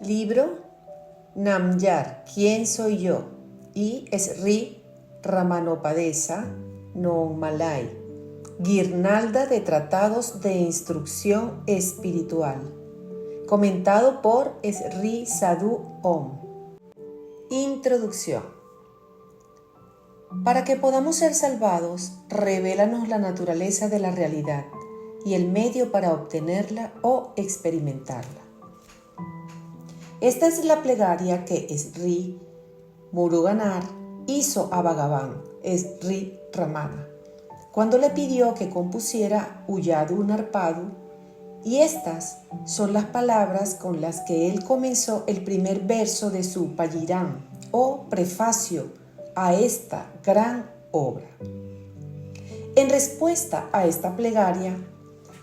Libro Namyar, ¿Quién soy yo? Y Sri Ramanopadesa no Malay, guirnalda de tratados de instrucción espiritual, comentado por Sri Sadhu Om. Introducción. Para que podamos ser salvados, revélanos la naturaleza de la realidad y el medio para obtenerla o experimentarla. Esta es la plegaria que Sri Muruganar hizo a Bhagavan, Sri Ramana, cuando le pidió que compusiera Ulladu Narpadu, y estas son las palabras con las que él comenzó el primer verso de su Payirán o prefacio a esta gran obra. En respuesta a esta plegaria,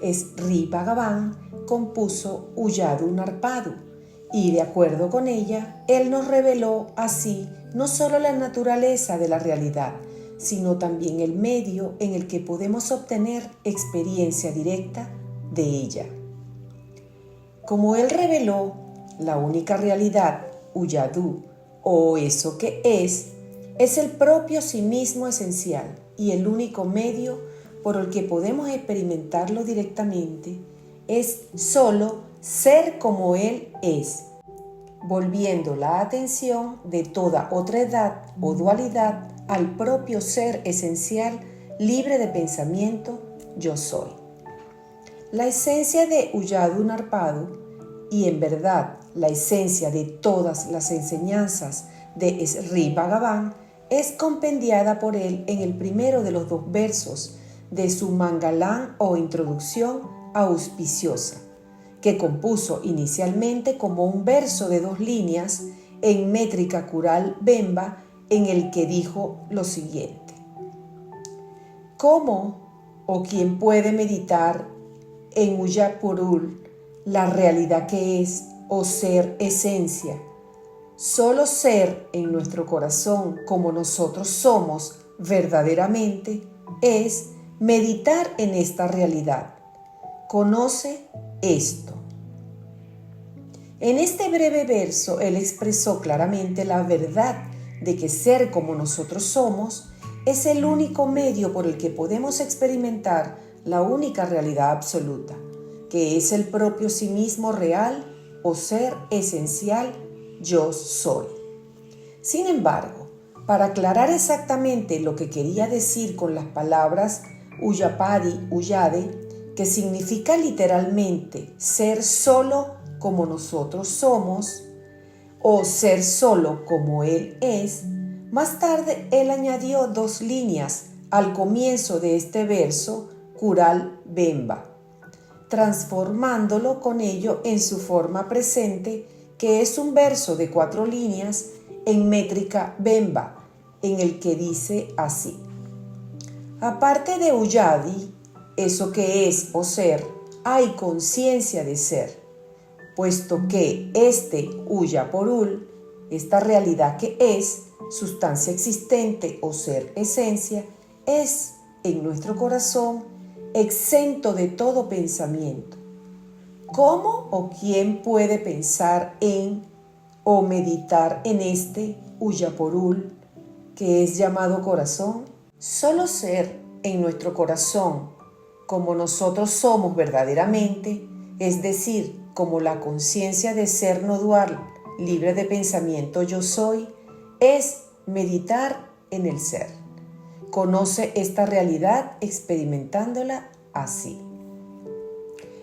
Sri Bhagavan compuso Ulladu Narpadu, y de acuerdo con ella, él nos reveló así no solo la naturaleza de la realidad, sino también el medio en el que podemos obtener experiencia directa de ella. Como él reveló la única realidad, Ulladu, o eso que es el propio sí mismo esencial y el único medio por el que podemos experimentarlo directamente, es solo ser como él es, volviendo la atención de toda otra edad o dualidad al propio ser esencial libre de pensamiento, yo soy. La esencia de Ulladu Narpadu, y en verdad la esencia de todas las enseñanzas de Sri Bhagavan, es compendiada por él en el primero de los 2 versos de su Mangalán o introducción auspiciosa, que compuso inicialmente como un verso de 2 líneas en métrica cural Bemba, en el que dijo lo siguiente: ¿Cómo o quién puede meditar en Ullapurul, la realidad que es o ser esencia? Solo ser en nuestro corazón como nosotros somos verdaderamente es meditar en esta realidad. Conoce esto. En este breve verso, él expresó claramente la verdad de que ser como nosotros somos es el único medio por el que podemos experimentar la única realidad absoluta, que es el propio sí mismo real o ser esencial, yo soy. Sin embargo, para aclarar exactamente lo que quería decir con las palabras Ullapadi, Ullade, que significa literalmente ser solo como nosotros somos o ser solo como él es, más tarde él añadió 2 líneas al comienzo de este verso Kural Bemba, transformándolo con ello en su forma presente, que es un verso de 4 líneas en métrica Bemba, en el que dice así: aparte de Ulladi, eso que es o ser, hay conciencia de ser, puesto que este Ullapurul, esta realidad que es, sustancia existente o ser esencia, es en nuestro corazón exento de todo pensamiento. ¿Cómo o quién puede pensar en o meditar en este Ullapurul, que es llamado corazón? Solo ser en nuestro corazón como nosotros somos verdaderamente, es decir, como la conciencia de ser no dual, libre de pensamiento yo soy, es meditar en el ser. Conoce esta realidad experimentándola así.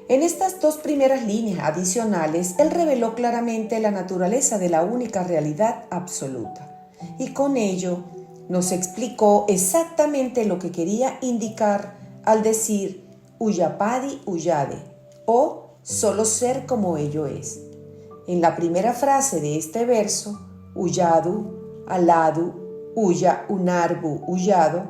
En estas 2 primeras líneas adicionales, él reveló claramente la naturaleza de la única realidad absoluta, y con ello nos explicó exactamente lo que quería indicar al decir Ullapadi Ullade, o solo ser como ello es. En la primera frase de este verso, Ulladu, Aladu, Ulla, Unarbu, Ullado,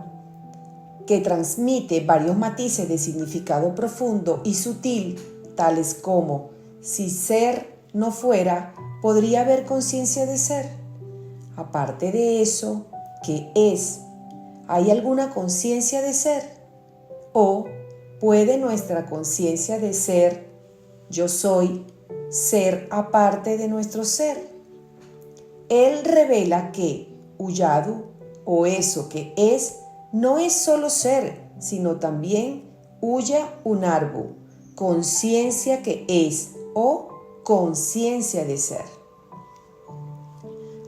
que transmite varios matices de significado profundo y sutil, tales como: si ser no fuera, ¿podría haber conciencia de ser? Aparte de eso, ¿qué es? ¿Hay alguna conciencia de ser? ¿O puede nuestra conciencia de ser, yo soy, ser aparte de nuestro ser. Él revela que Ulladu, o eso que es, no es solo ser, sino también Uya Unarbu, conciencia que es o conciencia de ser.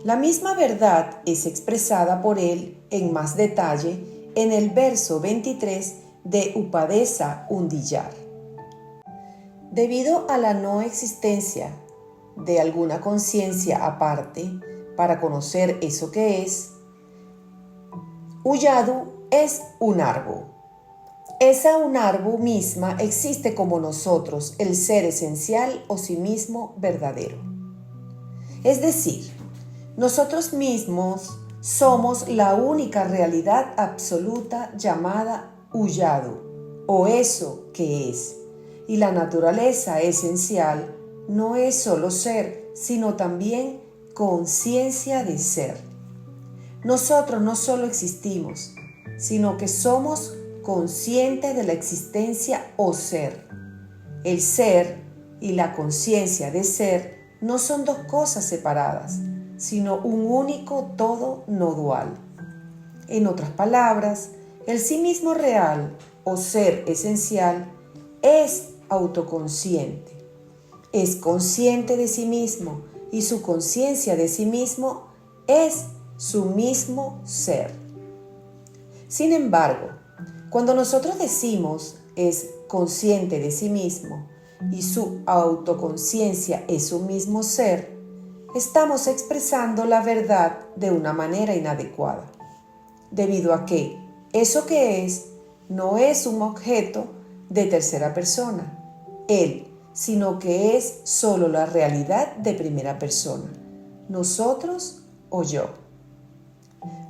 La misma verdad es expresada por él en más detalle en el verso 23 de Upadesa Undiyar. Debido a la no existencia de alguna conciencia aparte para conocer eso que es, Ulladu es Unarbu. Esa Unarbu misma existe como nosotros, el ser esencial o sí mismo verdadero. Es decir, nosotros mismos somos la única realidad absoluta llamada Ulladu, o eso que es. Y la naturaleza esencial no es solo ser, sino también conciencia de ser. Nosotros no solo existimos, sino que somos conscientes de la existencia o ser. El ser y la conciencia de ser no son dos cosas separadas, sino un único todo no dual. En otras palabras, el sí mismo real o ser esencial es autoconsciente. Es consciente de sí mismo y su conciencia de sí mismo es su mismo ser. Sin embargo, cuando nosotros decimos es consciente de sí mismo y su autoconciencia es su mismo ser, estamos expresando la verdad de una manera inadecuada, debido a que eso que es no es un objeto de tercera persona, él, sino que es solo la realidad de primera persona, nosotros o yo.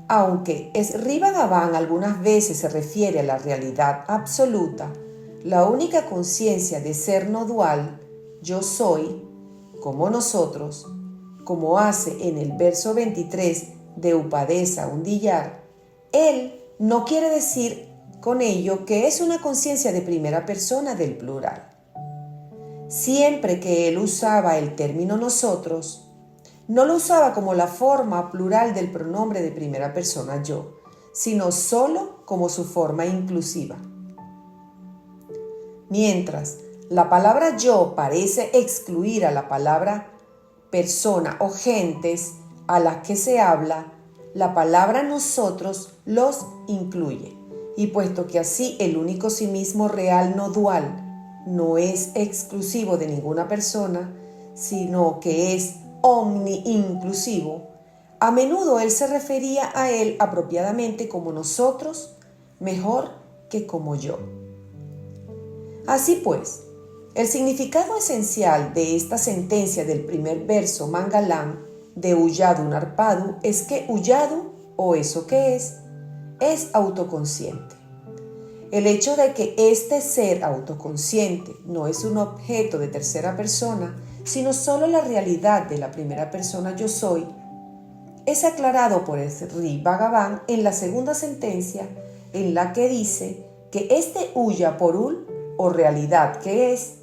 Aunque Sri Bhagavan algunas veces se refiere a la realidad absoluta, la única conciencia de ser no dual, yo soy, como nosotros, como hace en el verso 23 de Upadesa Undiyar, él no quiere decir con ello que es una conciencia de primera persona del plural. Siempre que él usaba el término nosotros, no lo usaba como la forma plural del pronombre de primera persona yo, sino solo como su forma inclusiva. Mientras la palabra yo parece excluir a la palabra persona o gentes a las que se habla, la palabra nosotros los incluye. Y puesto que así el único sí mismo real no dual no es exclusivo de ninguna persona, sino que es omni-inclusivo, a menudo él se refería a él apropiadamente como nosotros, mejor que como yo. Así pues, el significado esencial de esta sentencia del primer verso Mangalam de Ulladu Narpadu es que Ulladu, o eso que es autoconsciente. El hecho de que este ser autoconsciente no es un objeto de tercera persona, sino solo la realidad de la primera persona yo soy, es aclarado por Sri Bhagavan en la segunda sentencia, en la que dice que este Uya Porul, o realidad que es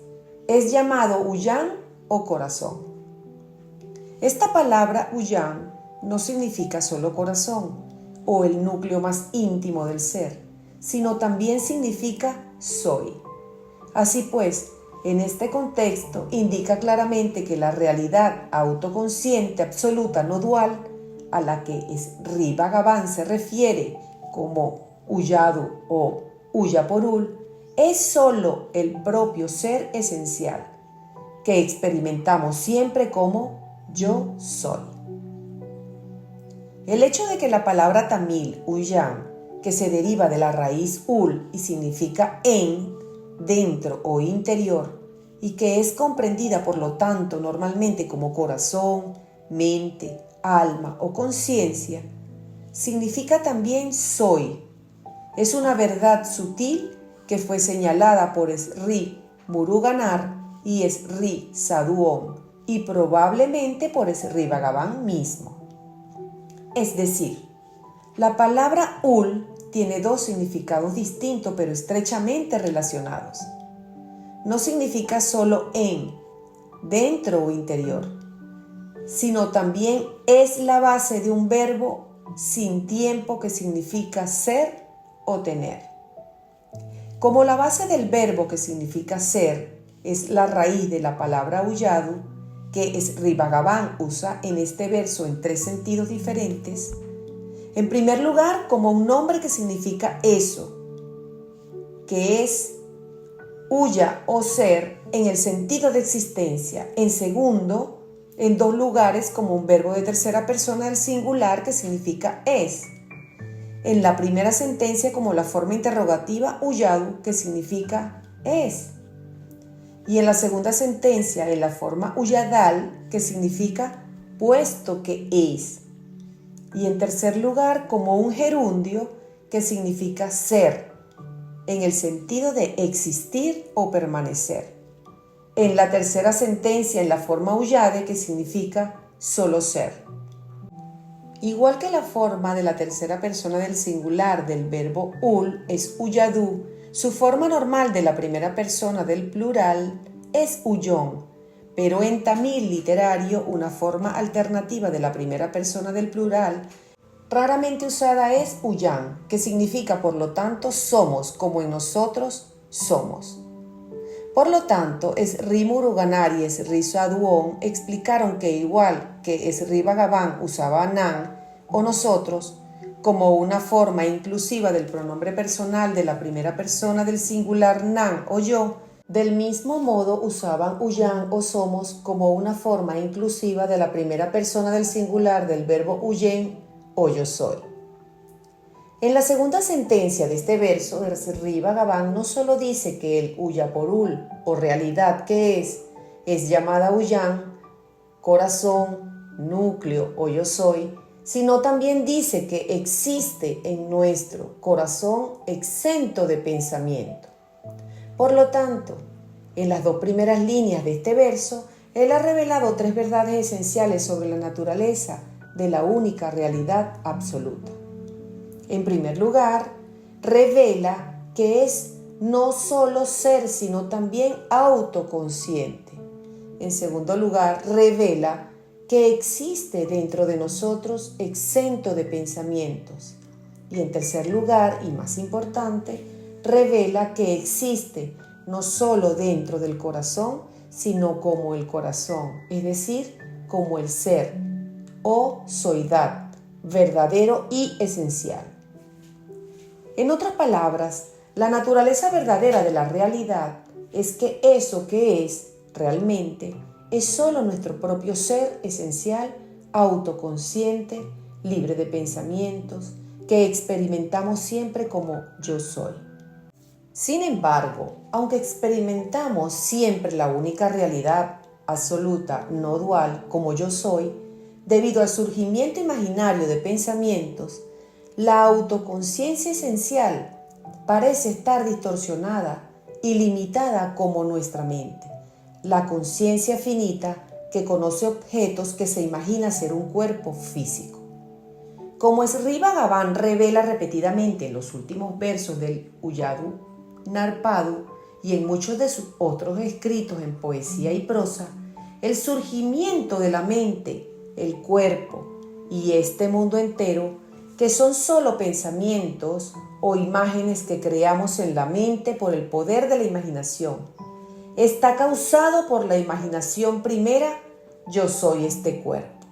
llamado Uyan o corazón. Esta palabra Uyan no significa solo corazón o el núcleo más íntimo del ser, sino también significa soy. Así pues, en este contexto indica claramente que la realidad autoconsciente absoluta no dual a la que Sri Bhagavan se refiere como Ulladu o Uyaporul es solo el propio ser esencial que experimentamos siempre como yo soy. El hecho de que la palabra tamil Uyan, que se deriva de la raíz ul y significa en, dentro o interior, y que es comprendida por lo tanto normalmente como corazón, mente, alma o conciencia, significa también soy. Es una verdad sutil que fue señalada por Sri Muruganar y Sri Sadhuon y probablemente por Sri Bhagavan mismo. Es decir, la palabra ul tiene dos significados distintos pero estrechamente relacionados. No significa solo en, dentro o interior, sino también es la base de un verbo sin tiempo que significa ser o tener. Como la base del verbo que significa ser es la raíz de la palabra uyadu, que Srivagavan usa en este verso en 3 sentidos diferentes, en primer lugar como un nombre que significa eso, que es uya o ser en el sentido de existencia. En segundo, en 2 lugares como un verbo de tercera persona del singular que significa es. En la primera sentencia como la forma interrogativa uyadu, que significa es. Y en la segunda sentencia en la forma uyadal, que significa puesto que es. Y en tercer lugar como un gerundio que significa ser, en el sentido de existir o permanecer. En la tercera sentencia en la forma uyade, que significa solo ser. Igual que la forma de la tercera persona del singular del verbo ul es uyadu, su forma normal de la primera persona del plural es uyón, pero en tamil literario una forma alternativa de la primera persona del plural raramente usada es uyan, que significa por lo tanto somos como en nosotros somos. Por lo tanto, Sri Muruganar y Sri Sadhuon explicaron que igual que Sri Bhagavan usaba nan o nosotros como una forma inclusiva del pronombre personal de la primera persona del singular nan o yo, del mismo modo usaban uyan o somos como una forma inclusiva de la primera persona del singular del verbo uyen o yo soy. En la segunda sentencia de este verso, Sri Bhagavan no solo dice que el uyaporul o realidad que es llamada uyan, corazón, núcleo o yo soy, sino también dice que existe en nuestro corazón exento de pensamiento. Por lo tanto, en las 2 primeras líneas de este verso, él ha revelado 3 verdades esenciales sobre la naturaleza de la única realidad absoluta. En primer lugar, revela que es no solo ser, sino también autoconsciente. En segundo lugar, revela que existe dentro de nosotros exento de pensamientos. Y en tercer lugar, y más importante, revela que existe no solo dentro del corazón, sino como el corazón, es decir, como el ser, o soidad, verdadero y esencial. En otras palabras, la naturaleza verdadera de la realidad es que eso que es realmente es solo nuestro propio ser esencial, autoconsciente, libre de pensamientos, que experimentamos siempre como yo soy. Sin embargo, aunque experimentamos siempre la única realidad absoluta, no dual, como yo soy, debido al surgimiento imaginario de pensamientos, la autoconciencia esencial parece estar distorsionada y limitada como nuestra mente, la conciencia finita que conoce objetos que se imagina ser un cuerpo físico. Como Sri Bhagavan revela repetidamente en los últimos versos del Uyadu Narpadu y en muchos de sus otros escritos en poesía y prosa, el surgimiento de la mente, el cuerpo y este mundo entero, que son solo pensamientos o imágenes que creamos en la mente por el poder de la imaginación, está causado por la imaginación primera, yo soy este cuerpo.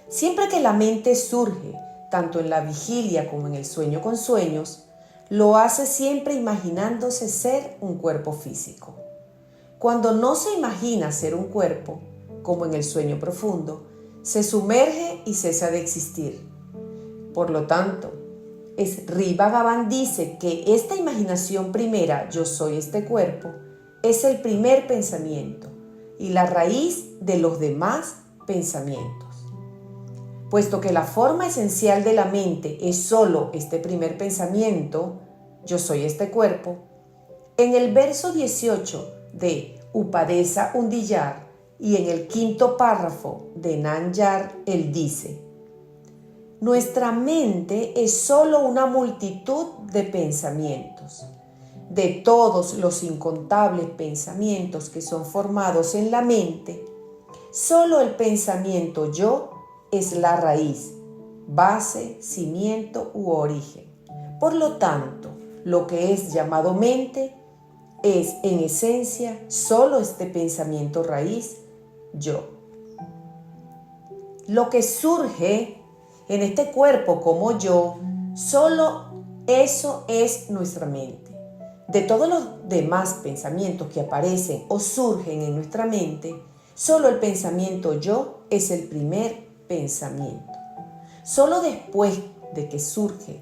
Siempre que la mente surge, tanto en la vigilia como en el sueño con sueños, lo hace siempre imaginándose ser un cuerpo físico. Cuando no se imagina ser un cuerpo, como en el sueño profundo, se sumerge y cesa de existir. Por lo tanto, Sri Bhagavan dice que esta imaginación primera, yo soy este cuerpo, es el primer pensamiento y la raíz de los demás pensamientos. Puesto que la forma esencial de la mente es solo este primer pensamiento, yo soy este cuerpo, en el verso 18 de Upadesa Undiyar y en el 5º párrafo de Nanyar, él dice: nuestra mente es solo una multitud de pensamientos. de todos los incontables pensamientos que son formados en la mente, solo el pensamiento yo es la raíz, base, cimiento u origen. Por lo tanto, lo que es llamado mente es en esencia solo este pensamiento raíz, yo. Lo que surge en este cuerpo como yo, solo eso es nuestra mente. De todos los demás pensamientos que aparecen o surgen en nuestra mente, solo el pensamiento yo es el primer pensamiento. Solo después de que surge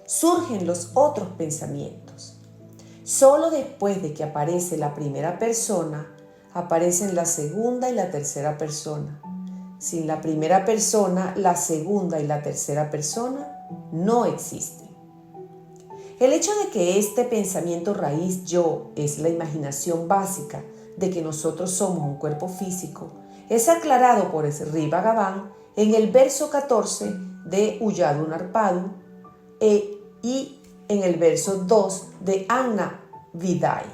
surgen los otros pensamientos. Solo después de que aparece la primera persona, aparecen la segunda y la tercera persona. Sin la primera persona, la segunda y la tercera persona no existen. El hecho de que este pensamiento raíz yo es la imaginación básica de que nosotros somos un cuerpo físico es aclarado por Sri Bhagavan en el verso 14 de Ulladu Narpadu y en el verso 2 de Anna Vidai.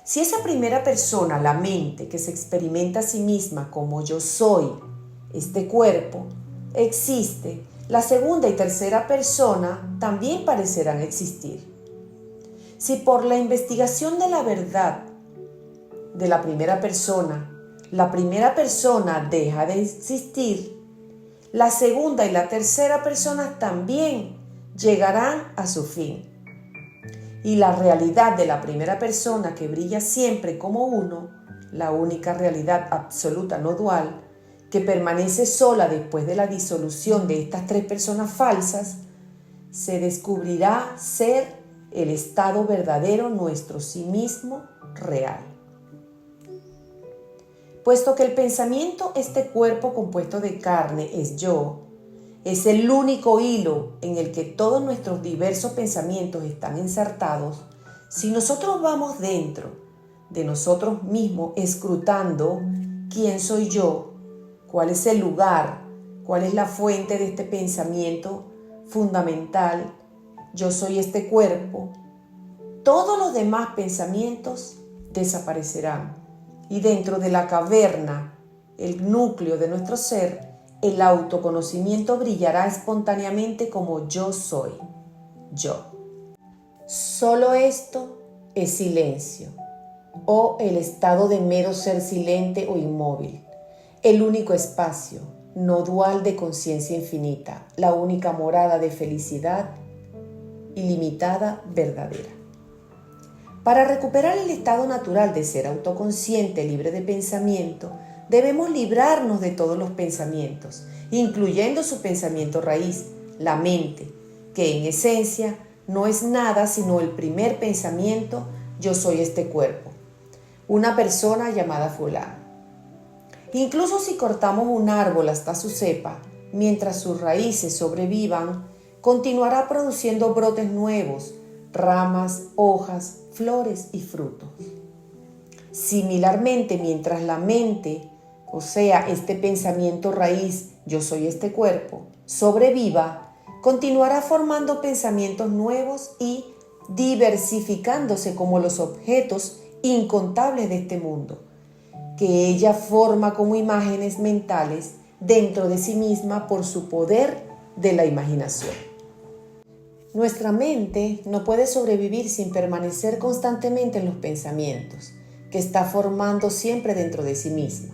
Si esa primera persona, la mente, que se experimenta a sí misma como yo soy, este cuerpo, existe, la segunda y tercera persona también parecerán existir. Si por la investigación de la verdad de la primera persona deja de existir, la segunda y la tercera persona también llegarán a su fin. Y la realidad de la primera persona que brilla siempre como uno, la única realidad absoluta no dual, que permanece sola después de la disolución de estas tres personas falsas, se descubrirá ser el estado verdadero nuestro sí mismo real. Puesto que el pensamiento, este cuerpo compuesto de carne, es yo, es el único hilo en el que todos nuestros diversos pensamientos están ensartados, si nosotros vamos dentro de nosotros mismos escrutando quién soy yo, cuál es el lugar, cuál es la fuente de este pensamiento fundamental, yo soy este cuerpo, todos los demás pensamientos desaparecerán y dentro de la caverna, el núcleo de nuestro ser, el autoconocimiento brillará espontáneamente como yo soy, yo. Solo esto es silencio, o el estado de mero ser silente o inmóvil, el único espacio no dual de conciencia infinita, la única morada de felicidad ilimitada verdadera. Para recuperar el estado natural de ser autoconsciente, libre de pensamiento, debemos librarnos de todos los pensamientos, incluyendo su pensamiento raíz, la mente, que en esencia no es nada sino el primer pensamiento, yo soy este cuerpo, una persona llamada fulano. Incluso si cortamos un árbol hasta su cepa, mientras sus raíces sobrevivan, continuará produciendo brotes nuevos, ramas, hojas, flores y frutos. Similarmente, mientras la mente, o sea, este pensamiento raíz, yo soy este cuerpo, sobreviva, continuará formando pensamientos nuevos y diversificándose como los objetos incontables de este mundo, que ella forma como imágenes mentales dentro de sí misma por su poder de la imaginación. Nuestra mente no puede sobrevivir sin permanecer constantemente en los pensamientos, que está formando siempre dentro de sí misma.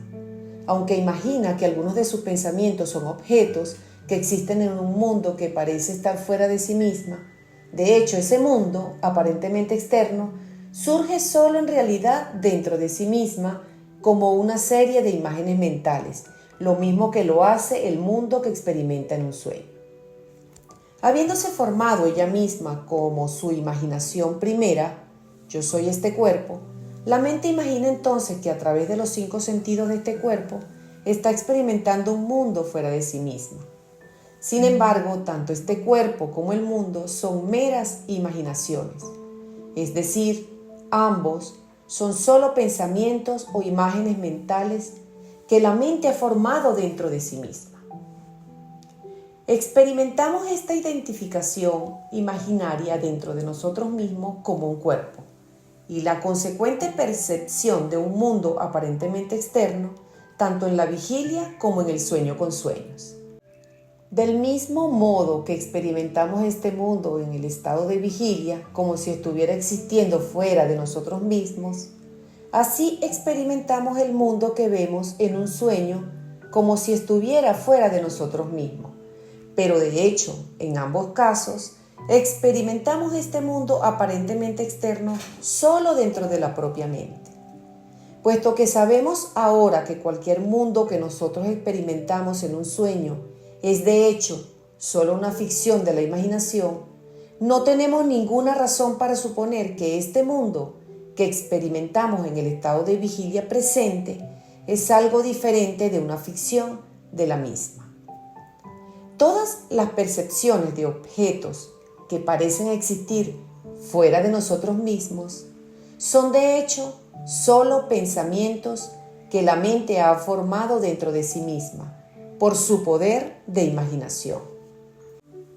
Aunque imagina que algunos de sus pensamientos son objetos que existen en un mundo que parece estar fuera de sí misma, de hecho ese mundo, aparentemente externo, surge solo en realidad dentro de sí misma como una serie de imágenes mentales, lo mismo que lo hace el mundo que experimenta en un sueño. Habiéndose formado ella misma como su imaginación primera, yo soy este cuerpo, la mente imagina entonces que a través de los 5 sentidos de este cuerpo está experimentando un mundo fuera de sí misma. Sin embargo, tanto este cuerpo como el mundo son meras imaginaciones, es decir, ambos son solo pensamientos o imágenes mentales que la mente ha formado dentro de sí misma. Experimentamos esta identificación imaginaria dentro de nosotros mismos como un cuerpo y la consecuente percepción de un mundo aparentemente externo, tanto en la vigilia como en el sueño con sueños. Del mismo modo que experimentamos este mundo en el estado de vigilia, como si estuviera existiendo fuera de nosotros mismos, así experimentamos el mundo que vemos en un sueño como si estuviera fuera de nosotros mismos. Pero de hecho, en ambos casos, experimentamos este mundo aparentemente externo solo dentro de la propia mente. Puesto que sabemos ahora que cualquier mundo que nosotros experimentamos en un sueño es de hecho solo una ficción de la imaginación, no tenemos ninguna razón para suponer que este mundo que experimentamos en el estado de vigilia presente es algo diferente de una ficción de la misma. Todas las percepciones de objetos que parecen existir fuera de nosotros mismos son de hecho solo pensamientos que la mente ha formado dentro de sí misma por su poder de imaginación.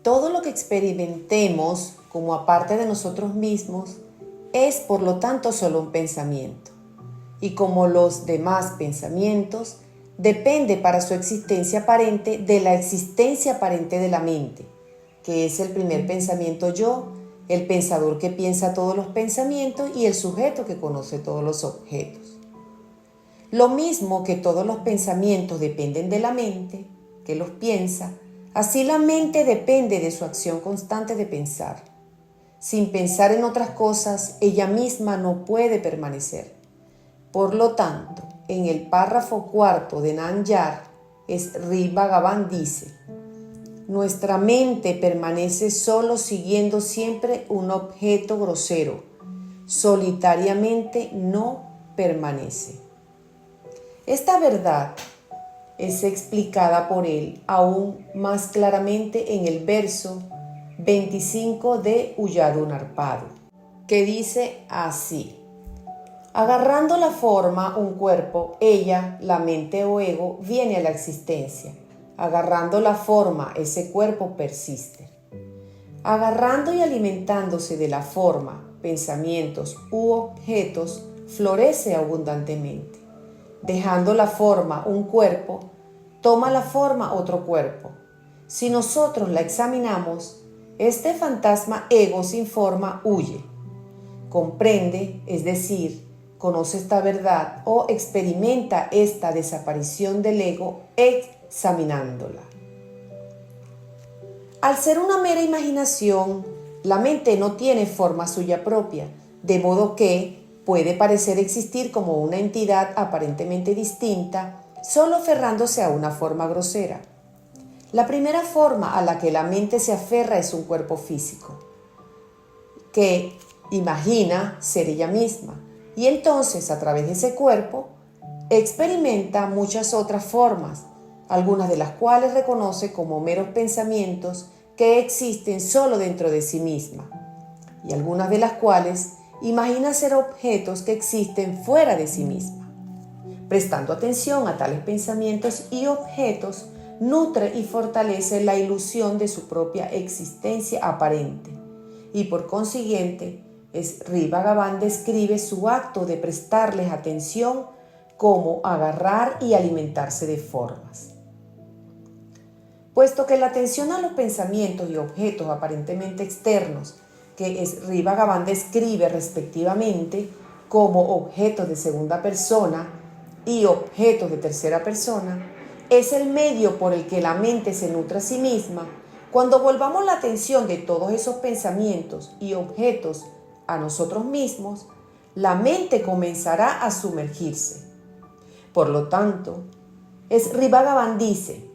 Todo lo que experimentemos como aparte de nosotros mismos es por lo tanto solo un pensamiento, y como los demás pensamientos, depende para su existencia aparente de la existencia aparente de la mente, que es el primer pensamiento yo, el pensador que piensa todos los pensamientos y el sujeto que conoce todos los objetos. Lo mismo que todos los pensamientos dependen de la mente, que los piensa, así la mente depende de su acción constante de pensar. Sin pensar en otras cosas, ella misma no puede permanecer. Por lo tanto, en el párrafo 4 de Nanyar, Sri Bhagavan dice: nuestra mente permanece solo siguiendo siempre un objeto grosero, solitariamente no permanece. Esta verdad es explicada por él aún más claramente en el verso 25 de Uyarunarpadu, que dice así: agarrando la forma, un cuerpo, ella, la mente o ego, viene a la existencia. Agarrando la forma, ese cuerpo persiste. Agarrando y alimentándose de la forma, pensamientos u objetos, florece abundantemente. Dejando la forma, un cuerpo, toma la forma otro cuerpo. Si nosotros la examinamos, este fantasma ego sin forma huye. Comprende, es decir, conoce esta verdad o experimenta esta desaparición del ego examinándola. Al ser una mera imaginación, la mente no tiene forma suya propia, de modo que puede parecer existir como una entidad aparentemente distinta, solo aferrándose a una forma grosera. La primera forma a la que la mente se aferra es un cuerpo físico, que imagina ser ella misma, y entonces a través de ese cuerpo experimenta muchas otras formas, algunas de las cuales reconoce como meros pensamientos que existen solo dentro de sí misma, y algunas de las cuales imagina ser objetos que existen fuera de sí misma. Prestando atención a tales pensamientos y objetos, nutre y fortalece la ilusión de su propia existencia aparente, y por consiguiente, Sri Bhagavan describe su acto de prestarles atención como agarrar y alimentarse de formas. Puesto que la atención a los pensamientos y objetos aparentemente externos que Sri Bhagavan describe respectivamente como objetos de segunda persona y objetos de tercera persona, es el medio por el que la mente se nutre a sí misma. Cuando volvamos la atención de todos esos pensamientos y objetos a nosotros mismos, la mente comenzará a sumergirse. Por lo tanto, Sri Bhagavan dice: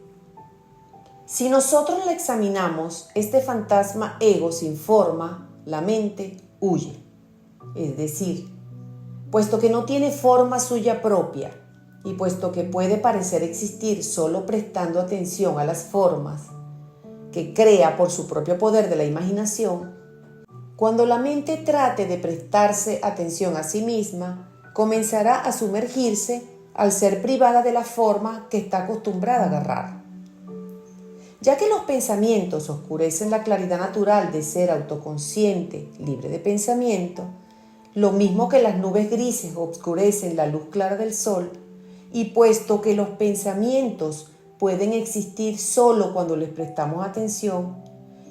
si nosotros la examinamos, este fantasma ego sin forma, la mente huye. Es decir, puesto que no tiene forma suya propia y puesto que puede parecer existir solo prestando atención a las formas que crea por su propio poder de la imaginación, cuando la mente trate de prestarse atención a sí misma, comenzará a sumergirse al ser privada de la forma que está acostumbrada a agarrar. Ya que los pensamientos oscurecen la claridad natural de ser autoconsciente, libre de pensamiento, lo mismo que las nubes grises oscurecen la luz clara del sol, y puesto que los pensamientos pueden existir solo cuando les prestamos atención,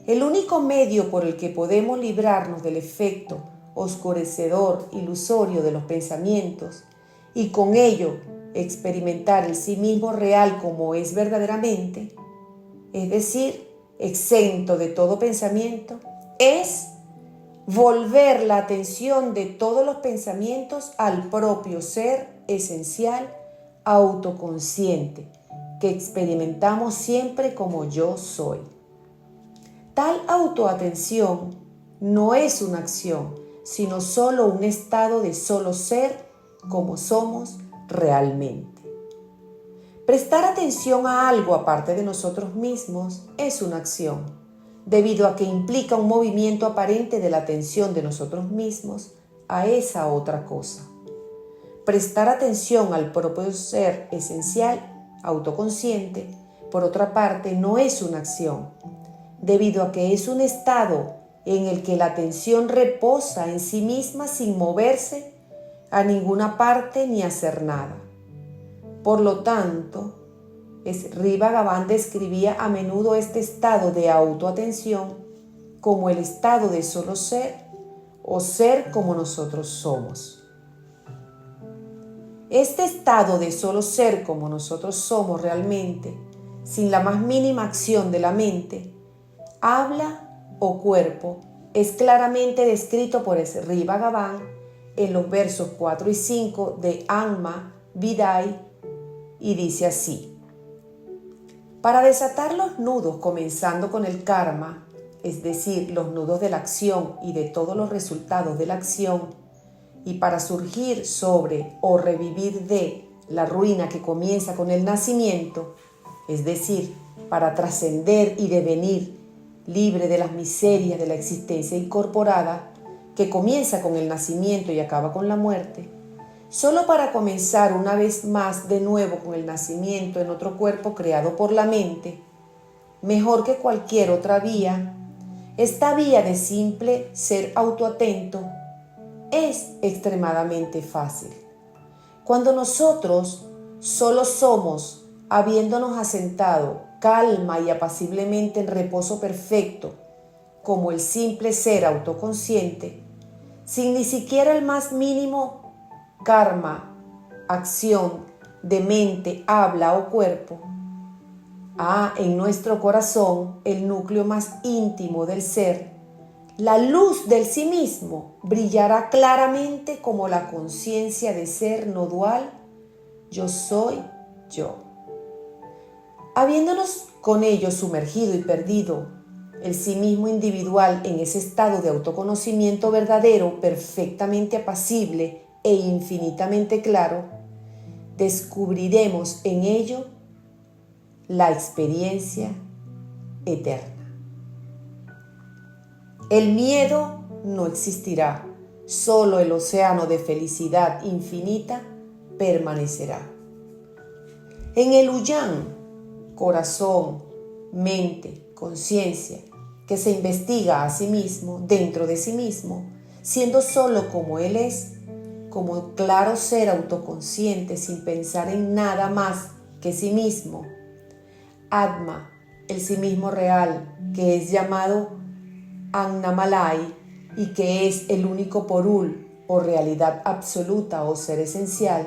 el único medio por el que podemos librarnos del efecto oscurecedor ilusorio de los pensamientos y con ello experimentar el sí mismo real como es verdaderamente, es decir, exento de todo pensamiento, es volver la atención de todos los pensamientos al propio ser esencial, autoconsciente, que experimentamos siempre como yo soy. Tal autoatención no es una acción, sino solo un estado de solo ser como somos realmente. Prestar atención a algo aparte de nosotros mismos es una acción, debido a que implica un movimiento aparente de la atención de nosotros mismos a esa otra cosa. Prestar atención al propio ser esencial, autoconsciente, por otra parte, no es una acción, debido a que es un estado en el que la atención reposa en sí misma sin moverse a ninguna parte ni hacer nada. Por lo tanto, Sri Bhagavan describía a menudo este estado de autoatención como el estado de solo ser o ser como nosotros somos. Este estado de solo ser como nosotros somos realmente, sin la más mínima acción de la mente, habla o cuerpo, es claramente descrito por Sri Bhagavan en los versos 4 y 5 de Anma Vidai, y dice así: para desatar los nudos comenzando con el karma, es decir, los nudos de la acción y de todos los resultados de la acción, y para surgir sobre o revivir de la ruina que comienza con el nacimiento, es decir, para trascender y devenir libre de las miserias de la existencia incorporada, que comienza con el nacimiento y acaba con la muerte, solo para comenzar una vez más de nuevo con el nacimiento en otro cuerpo creado por la mente, mejor que cualquier otra vía, esta vía de simple ser autoatento es extremadamente fácil. Cuando nosotros solo somos, habiéndonos asentado calma y apaciblemente en reposo perfecto, como el simple ser autoconsciente, sin ni siquiera el más mínimo karma, acción de mente, habla o cuerpo, en nuestro corazón, el núcleo más íntimo del ser, la luz del sí mismo brillará claramente como la conciencia de ser no dual, yo soy yo. Habiéndonos con ello sumergido y perdido el sí mismo individual en ese estado de autoconocimiento verdadero, perfectamente apacible e infinitamente claro, descubriremos en ello la experiencia eterna. El miedo no existirá, solo el océano de felicidad infinita permanecerá. En el Uyán, corazón, mente, conciencia, que se investiga a sí mismo, dentro de sí mismo, siendo solo como él es, como claro ser autoconsciente sin pensar en nada más que sí mismo. Atma, el sí mismo real, que es llamado Annamalai y que es el único porul o realidad absoluta o ser esencial,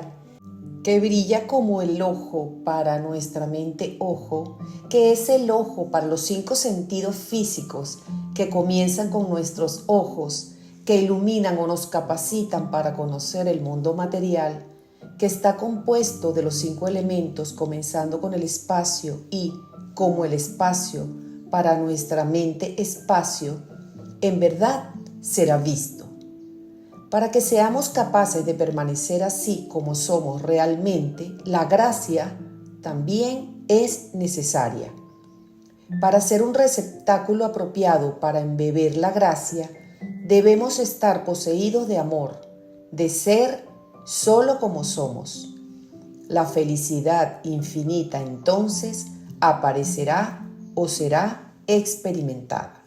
que brilla como el ojo para nuestra mente ojo, que es el ojo para los 5 sentidos físicos que comienzan con nuestros ojos, que iluminan o nos capacitan para conocer el mundo material, que está compuesto de los 5 elementos comenzando con el espacio y, como el espacio para nuestra mente espacio, en verdad será visto. Para que seamos capaces de permanecer así como somos realmente, la gracia también es necesaria. Para ser un receptáculo apropiado para embeber la gracia, debemos estar poseídos de amor, de ser solo como somos. La felicidad infinita entonces aparecerá o será experimentada.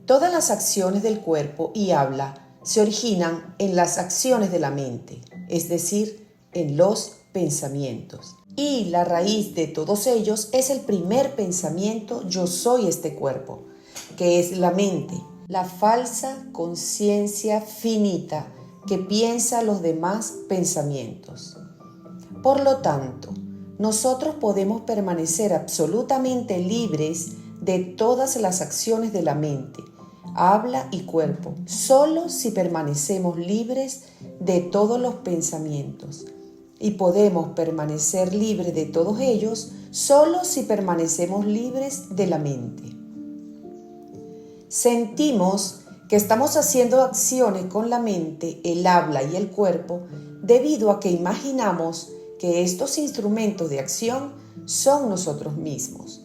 Todas las acciones del cuerpo y habla se originan en las acciones de la mente, es decir, en los pensamientos. Y la raíz de todos ellos es el primer pensamiento: yo soy este cuerpo, que es la mente, la falsa conciencia finita que piensa los demás pensamientos. Por lo tanto, nosotros podemos permanecer absolutamente libres de todas las acciones de la mente, habla y cuerpo, solo si permanecemos libres de todos los pensamientos. Y podemos permanecer libres de todos ellos solo si permanecemos libres de la mente. Sentimos que estamos haciendo acciones con la mente, el habla y el cuerpo debido a que imaginamos que estos instrumentos de acción son nosotros mismos.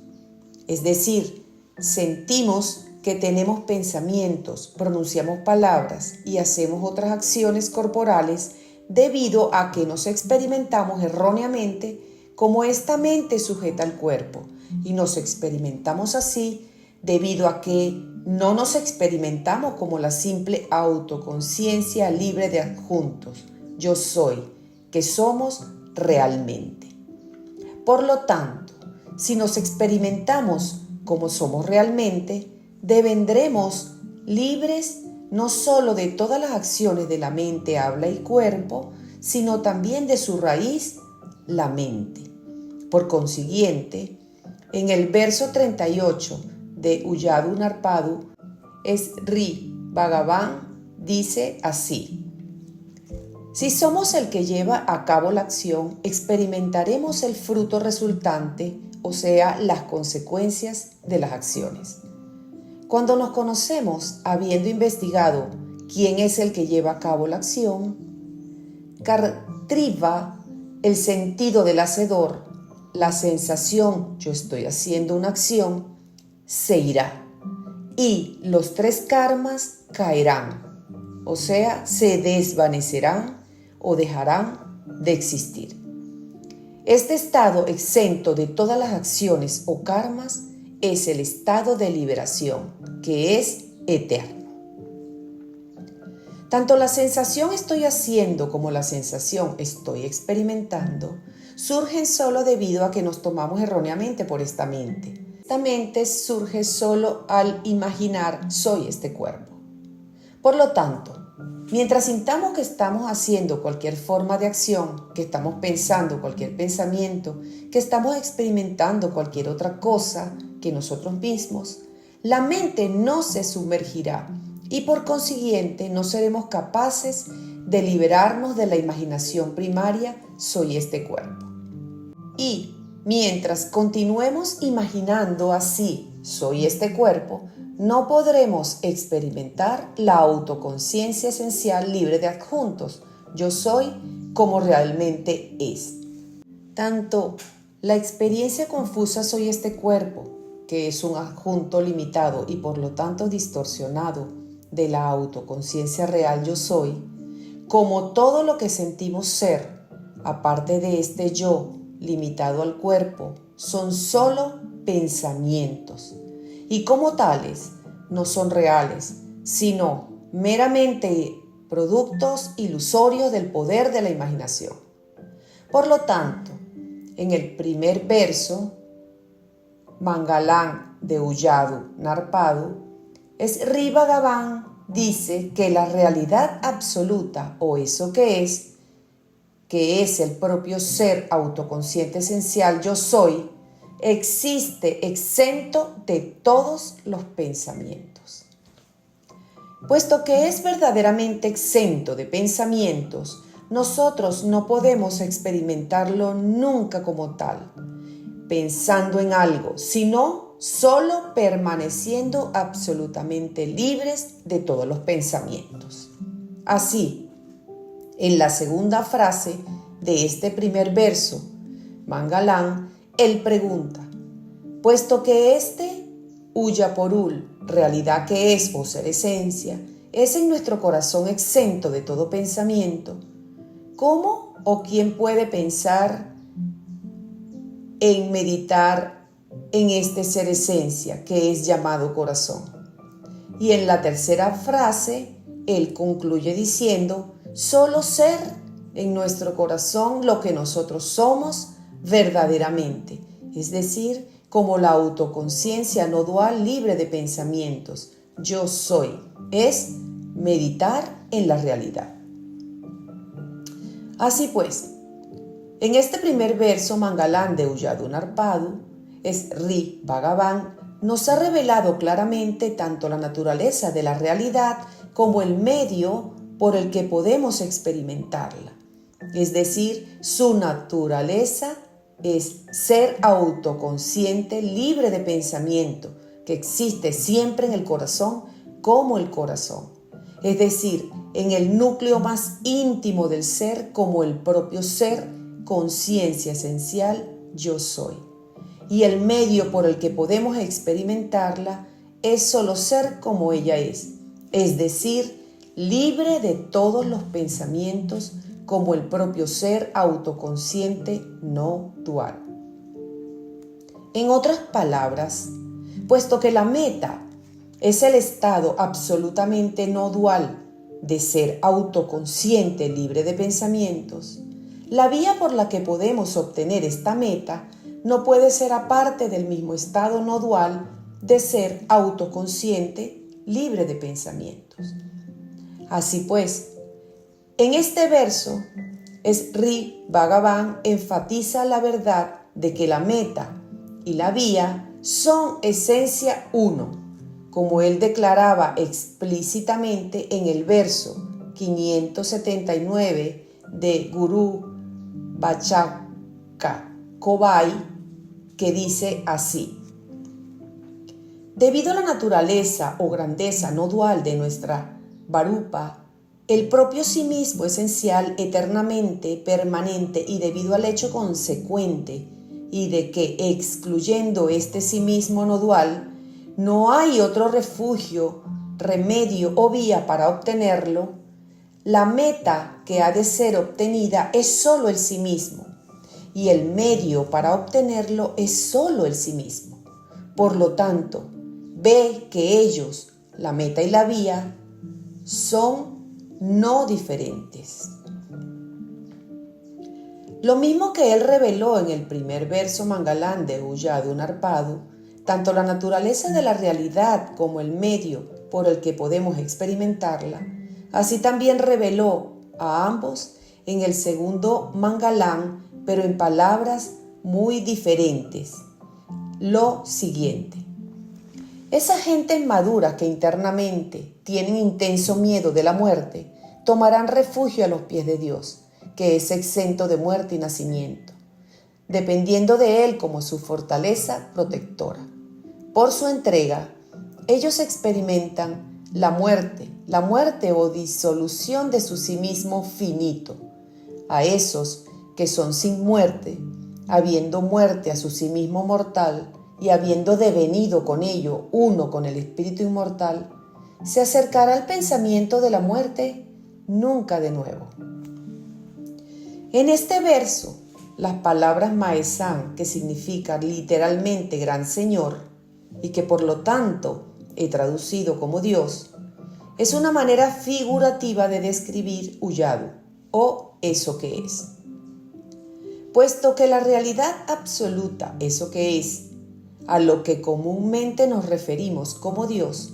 Es decir, sentimos que tenemos pensamientos, pronunciamos palabras y hacemos otras acciones corporales debido a que nos experimentamos erróneamente como esta mente sujeta al cuerpo, y nos experimentamos así debido a que no nos experimentamos como la simple autoconciencia libre de adjuntos, yo soy, que somos realmente. Por lo tanto, si nos experimentamos como somos realmente, devendremos libres no solo de todas las acciones de la mente, habla y cuerpo, sino también de su raíz, la mente. Por consiguiente, en el verso 38 de Ulladu Narpadu, Sri Bhagavan dice así: si somos el que lleva a cabo la acción, experimentaremos el fruto resultante, o sea, las consecuencias de las acciones. Cuando nos conocemos, habiendo investigado quién es el que lleva a cabo la acción, Kartriva, el sentido del hacedor, la sensación yo estoy haciendo una acción, se irá y los tres karmas caerán, o sea, se desvanecerán o dejarán de existir. Este estado exento de todas las acciones o karmas es el estado de liberación, que es eterno. Tanto la sensación estoy haciendo como la sensación estoy experimentando surgen solo debido a que nos tomamos erróneamente por esta mente. Esta mente surge solo al imaginar soy este cuerpo. Por lo tanto, mientras sintamos que estamos haciendo cualquier forma de acción, que estamos pensando cualquier pensamiento, que estamos experimentando cualquier otra cosa que nosotros mismos, la mente no se sumergirá y por consiguiente no seremos capaces de liberarnos de la imaginación primaria soy este cuerpo. Y mientras continuemos imaginando así soy este cuerpo, no podremos experimentar la autoconciencia esencial libre de adjuntos, yo soy como realmente es. Tanto la experiencia confusa soy este cuerpo, que es un adjunto limitado y por lo tanto distorsionado de la autoconciencia real yo soy, como todo lo que sentimos ser, aparte de este yo limitado al cuerpo, son solo pensamientos y como tales no son reales, sino meramente productos ilusorios del poder de la imaginación. Por lo tanto, en el primer verso, Mangalam de Ulladu Narpadu, Sri Bhagavan dice que la realidad absoluta o eso que es el propio ser autoconsciente esencial yo soy, existe exento de todos los pensamientos. Puesto que es verdaderamente exento de pensamientos, nosotros no podemos experimentarlo nunca como tal, pensando en algo, sino solo permaneciendo absolutamente libres de todos los pensamientos. Así, en la segunda frase de este primer verso, Mangalam, él pregunta, puesto que este Ullaporul, realidad que es o ser esencia, es en nuestro corazón exento de todo pensamiento, ¿cómo o quién puede pensar en meditar en este ser esencia que es llamado corazón. Y en la tercera frase, él concluye diciendo, solo ser en nuestro corazón lo que nosotros somos verdaderamente, es decir, como la autoconciencia no dual libre de pensamientos. Yo soy, es meditar en la realidad. Así pues, en este primer verso Mangalán de Uyadu-Narpadu, Sri Bhagavan nos ha revelado claramente tanto la naturaleza de la realidad como el medio por el que podemos experimentarla. Es decir, su naturaleza es ser autoconsciente, libre de pensamiento, que existe siempre en el corazón como el corazón. Es decir, en el núcleo más íntimo del ser como el propio ser, conciencia esencial, yo soy. Y el medio por el que podemos experimentarla es solo ser como ella es decir, libre de todos los pensamientos como el propio ser autoconsciente no dual. En otras palabras, puesto que la meta es el estado absolutamente no dual de ser autoconsciente libre de pensamientos, la vía por la que podemos obtener esta meta no puede ser aparte del mismo estado no dual de ser autoconsciente libre de pensamientos. Así pues, en este verso, Sri Bhagavan enfatiza la verdad de que la meta y la vía son esencia uno, como él declaraba explícitamente en el verso 579 de Guru Vachaka Kobai, que dice así: debido a la naturaleza o grandeza no dual de nuestra Varupa, el propio sí mismo esencial, eternamente permanente, y debido al hecho consecuente y de que excluyendo este sí mismo no dual, no hay otro refugio, remedio o vía para obtenerlo, la meta que ha de ser obtenida es solo el sí mismo, y el medio para obtenerlo es solo el sí mismo. Por lo tanto, ve que ellos, la meta y la vía, son no diferentes. Lo mismo que él reveló en el primer verso Mangalán de Uyadu-Narpadu, tanto la naturaleza de la realidad como el medio por el que podemos experimentarla, así también reveló a ambos en el segundo Mangalán, pero en palabras muy diferentes, lo siguiente: esas gentes maduras que internamente tienen intenso miedo de la muerte, tomarán refugio a los pies de Dios, que es exento de muerte y nacimiento, dependiendo de Él como su fortaleza protectora. Por su entrega, ellos experimentan la muerte o disolución de su sí mismo finito. A esos que son sin muerte, habiendo muerte a su sí mismo mortal y habiendo devenido con ello uno con el espíritu inmortal, se acercará al pensamiento de la muerte nunca de nuevo. En este verso, las palabras Maesan, que significan literalmente Gran Señor, y que por lo tanto he traducido como Dios, es una manera figurativa de describir Uyadu, o eso que es. Puesto que la realidad absoluta, eso que es, a lo que comúnmente nos referimos como Dios,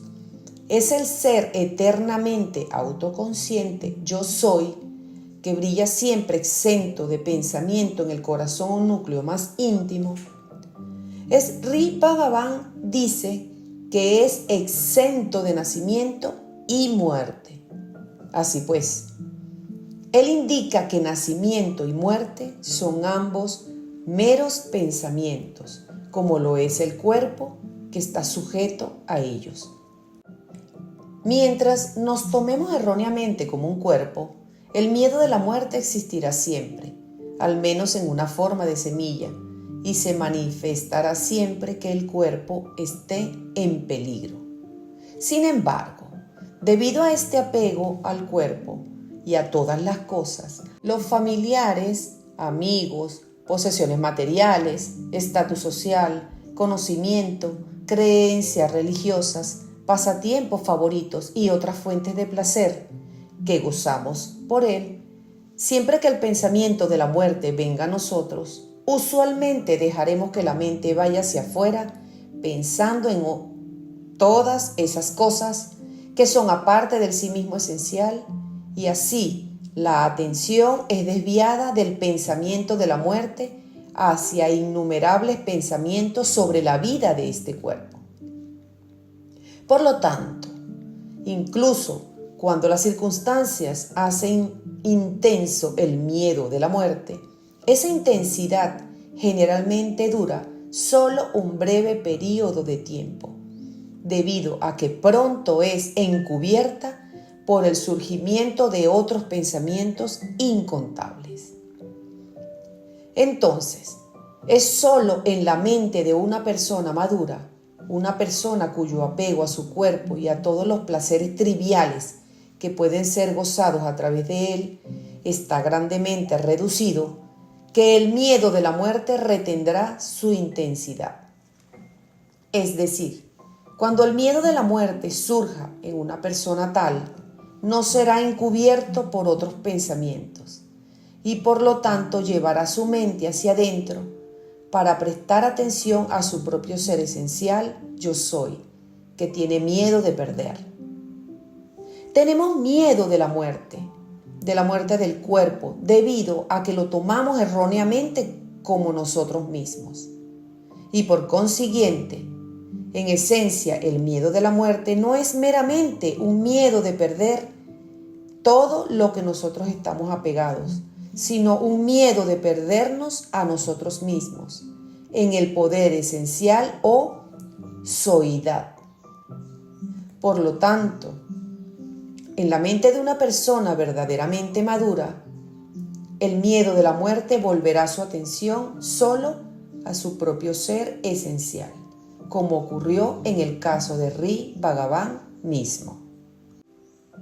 es el ser eternamente autoconsciente, yo soy, que brilla siempre exento de pensamiento en el corazón o núcleo más íntimo, Sri Bhagavan dice que es exento de nacimiento y muerte. Así pues, él indica que nacimiento y muerte son ambos meros pensamientos, como lo es el cuerpo que está sujeto a ellos. Mientras nos tomemos erróneamente como un cuerpo, el miedo de la muerte existirá siempre, al menos en una forma de semilla, y se manifestará siempre que el cuerpo esté en peligro. Sin embargo, debido a este apego al cuerpo y a todas las cosas, los familiares, amigos, posesiones materiales, estatus social conocimiento, creencias religiosas, pasatiempos favoritos y otras fuentes de placer que gozamos por él. Siempre que el pensamiento de la muerte venga a nosotros, usualmente dejaremos que la mente vaya hacia afuera pensando en todas esas cosas que son aparte del sí mismo esencial, y así la atención es desviada del pensamiento de la muerte hacia innumerables pensamientos sobre la vida de este cuerpo. Por lo tanto, incluso cuando las circunstancias hacen intenso el miedo de la muerte, esa intensidad generalmente dura solo un breve periodo de tiempo, debido a que pronto es encubierta por el surgimiento de otros pensamientos incontables. Entonces, es solo en la mente de una persona madura, una persona cuyo apego a su cuerpo y a todos los placeres triviales que pueden ser gozados a través de él está grandemente reducido, que el miedo de la muerte retendrá su intensidad. Es decir, cuando el miedo de la muerte surja en una persona tal, no será encubierto por otros pensamientos y por lo tanto llevará su mente hacia adentro para prestar atención a su propio ser esencial, yo soy, que tiene miedo de perder. Tenemos miedo de la muerte del cuerpo, debido a que lo tomamos erróneamente como nosotros mismos. Y por consiguiente, en esencia, el miedo de la muerte no es meramente un miedo de perder todo lo que nosotros estamos apegados, sino un miedo de perdernos a nosotros mismos, en el poder esencial o soidad. Por lo tanto, en la mente de una persona verdaderamente madura, el miedo de la muerte volverá su atención solo a su propio ser esencial, como ocurrió en el caso de Sri Bhagavan mismo.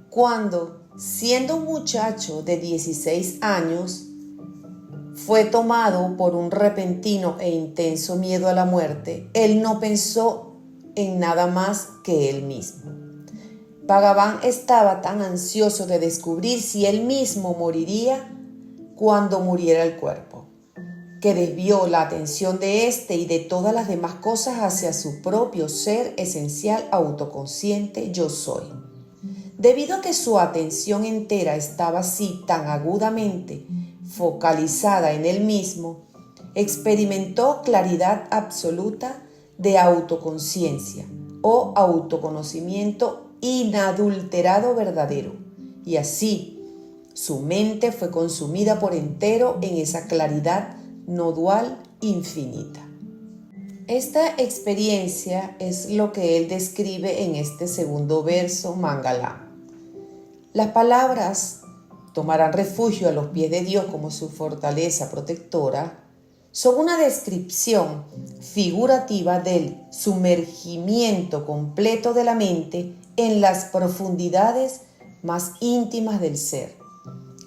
Cuando, siendo un muchacho de 16 años, fue tomado por un repentino e intenso miedo a la muerte, él no pensó en nada más que él mismo. Bhagavan estaba tan ansioso de descubrir si él mismo moriría cuando muriera el cuerpo, que desvió la atención de este y de todas las demás cosas hacia su propio ser esencial autoconsciente yo soy. Debido a que su atención entera estaba así tan agudamente focalizada en él mismo, experimentó claridad absoluta de autoconciencia o autoconocimiento inadulterado verdadero, y así su mente fue consumida por entero en esa claridad no dual infinita. Esta experiencia es lo que él describe en este segundo verso Mangala. Las palabras tomarán refugio a los pies de Dios como su fortaleza protectora son una descripción figurativa del sumergimiento completo de la mente en las profundidades más íntimas del ser,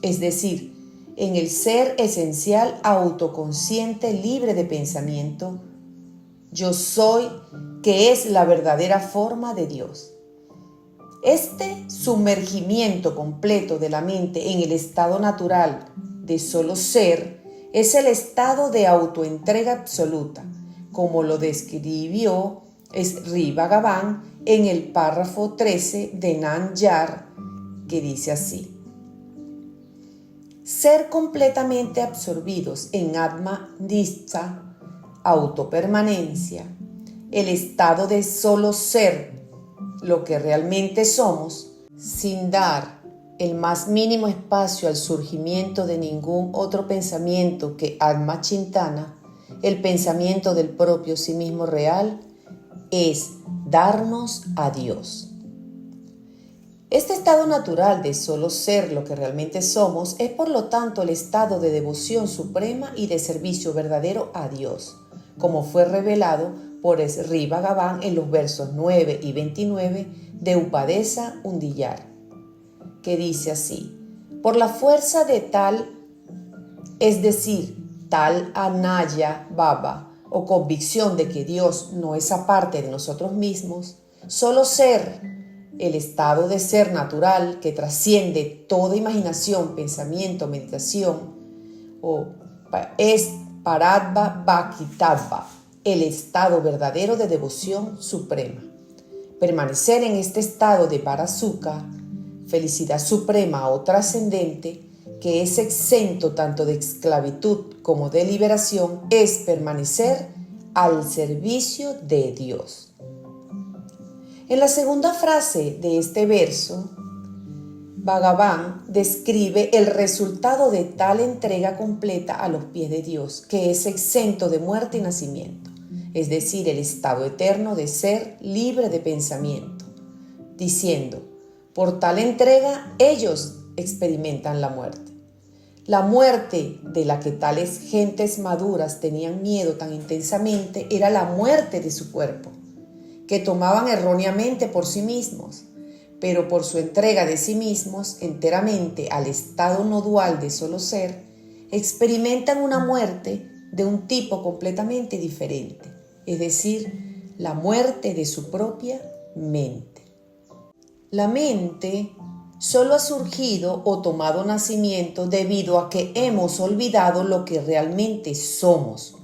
es decir, en el ser esencial autoconsciente libre de pensamiento, yo soy, que es la verdadera forma de Dios. Este sumergimiento completo de la mente en el estado natural de solo ser es el estado de autoentrega absoluta, como lo describió Sri Bhagavan en el párrafo 13 de Nan Yar, que dice así: ser completamente absorbidos en Atma Nishta, autopermanencia, el estado de solo ser lo que realmente somos, sin dar el más mínimo espacio al surgimiento de ningún otro pensamiento que Atma Chintana, el pensamiento del propio sí mismo real, es darnos a Dios. Este estado natural de solo ser lo que realmente somos es por lo tanto el estado de devoción suprema y de servicio verdadero a Dios, como fue revelado por Sri Bhagavan en los versos 9 y 29 de Upadesa Undiyar, que dice así: por la fuerza de tal, es decir, tal Anaya Baba, o convicción de que Dios no es aparte de nosotros mismos, solo ser, el estado de ser natural que trasciende toda imaginación, pensamiento, meditación, es Paratva Bhaktitattva, el estado verdadero de devoción suprema. Permanecer en este estado de Parasukha, felicidad suprema o trascendente, que es exento tanto de esclavitud como de liberación, es permanecer al servicio de Dios. En la segunda frase de este verso, Bhagavan describe el resultado de tal entrega completa a los pies de Dios, que es exento de muerte y nacimiento, es decir, el estado eterno de ser libre de pensamiento, diciendo, por tal entrega ellos experimentan la muerte. La muerte de la que tales gentes maduras tenían miedo tan intensamente era la muerte de su cuerpo, que tomaban erróneamente por sí mismos, pero por su entrega de sí mismos enteramente al estado no dual de solo ser, experimentan una muerte de un tipo completamente diferente, es decir, la muerte de su propia mente. La mente solo ha surgido o tomado nacimiento debido a que hemos olvidado lo que realmente somos.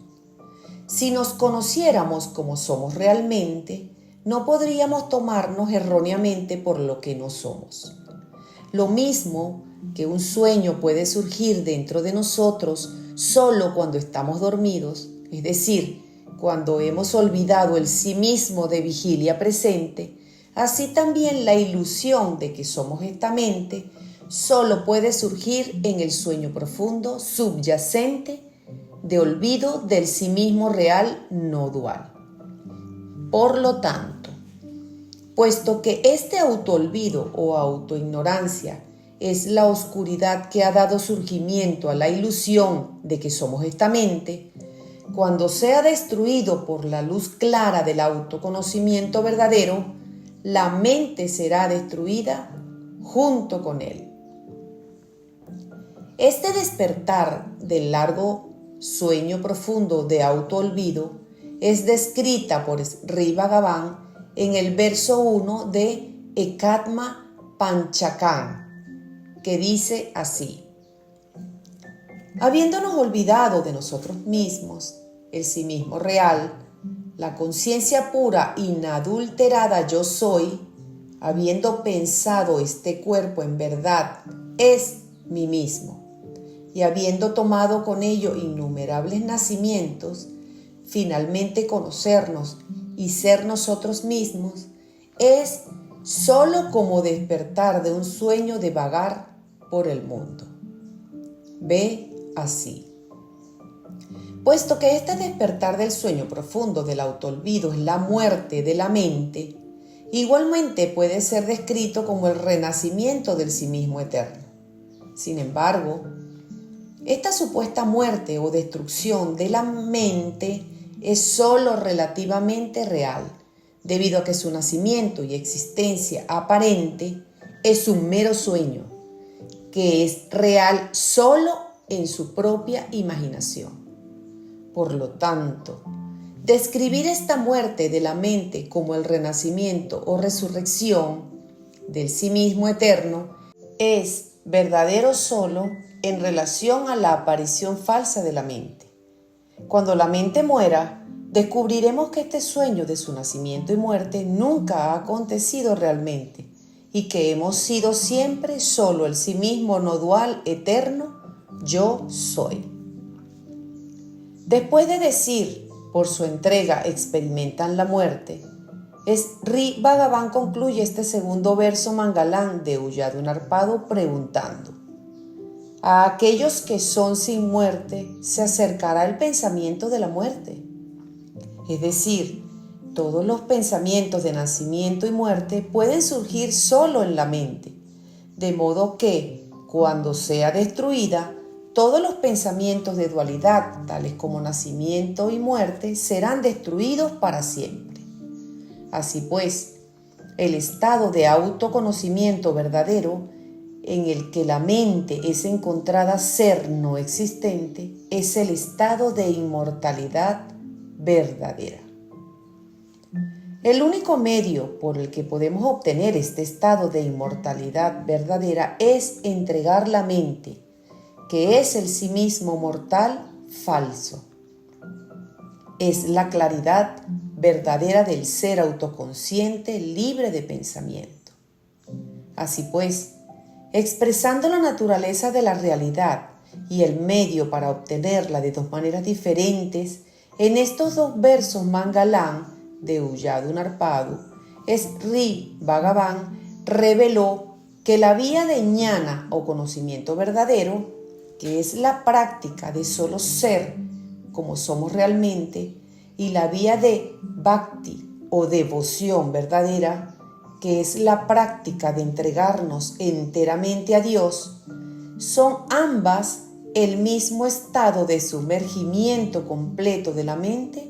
Si nos conociéramos como somos realmente, no podríamos tomarnos erróneamente por lo que no somos. Lo mismo que un sueño puede surgir dentro de nosotros solo cuando estamos dormidos, es decir, cuando hemos olvidado el sí mismo de vigilia presente, así también la ilusión de que somos esta mente solo puede surgir en el sueño profundo subyacente de olvido del sí mismo real no dual. Por lo tanto, puesto que este autoolvido o autoignorancia es la oscuridad que ha dado surgimiento a la ilusión de que somos esta mente, cuando sea destruido por la luz clara del autoconocimiento verdadero, la mente será destruida junto con él. Este despertar del largo sueño profundo de autoolvido es descrita por Sri Bhagavan en el verso 1 de Ekatma Panchakam, que dice así: habiéndonos olvidado de nosotros mismos, el sí mismo real, la conciencia pura, inadulterada yo soy, habiendo pensado este cuerpo en verdad, es mí mismo, y habiendo tomado con ello innumerables nacimientos, finalmente conocernos y ser nosotros mismos, es sólo como despertar de un sueño de vagar por el mundo. Ve así. Puesto que este despertar del sueño profundo del autoolvido es la muerte de la mente, igualmente puede ser descrito como el renacimiento del sí mismo eterno. Sin embargo, esta supuesta muerte o destrucción de la mente es sólo relativamente real, debido a que su nacimiento y existencia aparente es un mero sueño, que es real sólo en su propia imaginación. Por lo tanto, describir esta muerte de la mente como el renacimiento o resurrección del sí mismo eterno es verdadero solo en relación a la aparición falsa de la mente. Cuando la mente muera, descubriremos que este sueño de su nacimiento y muerte nunca ha acontecido realmente y que hemos sido siempre solo el sí mismo no dual eterno yo soy. Después de decir, por su entrega experimentan la muerte, Sri Bhagavan concluye este segundo verso mangalán de Ulladunarpado preguntando: a aquellos que son sin muerte se acercará el pensamiento de la muerte. Es decir, todos los pensamientos de nacimiento y muerte pueden surgir solo en la mente, de modo que, cuando sea destruida, todos los pensamientos de dualidad, tales como nacimiento y muerte, serán destruidos para siempre. Así pues, el estado de autoconocimiento verdadero, en el que la mente es encontrada ser no existente, es el estado de inmortalidad verdadera. El único medio por el que podemos obtener este estado de inmortalidad verdadera es entregar la mente, que es el sí mismo mortal, falso. Es la claridad verdadera del ser autoconsciente, libre de pensamiento. Así pues, expresando la naturaleza de la realidad y el medio para obtenerla de dos maneras diferentes, en estos dos versos Mangalán de Uyadu-Narpadu, Sri Bhagavan reveló que la vía de ñana o conocimiento verdadero, que es la práctica de solo ser como somos realmente, y la vía de bhakti o devoción verdadera, que es la práctica de entregarnos enteramente a Dios, son ambas el mismo estado de sumergimiento completo de la mente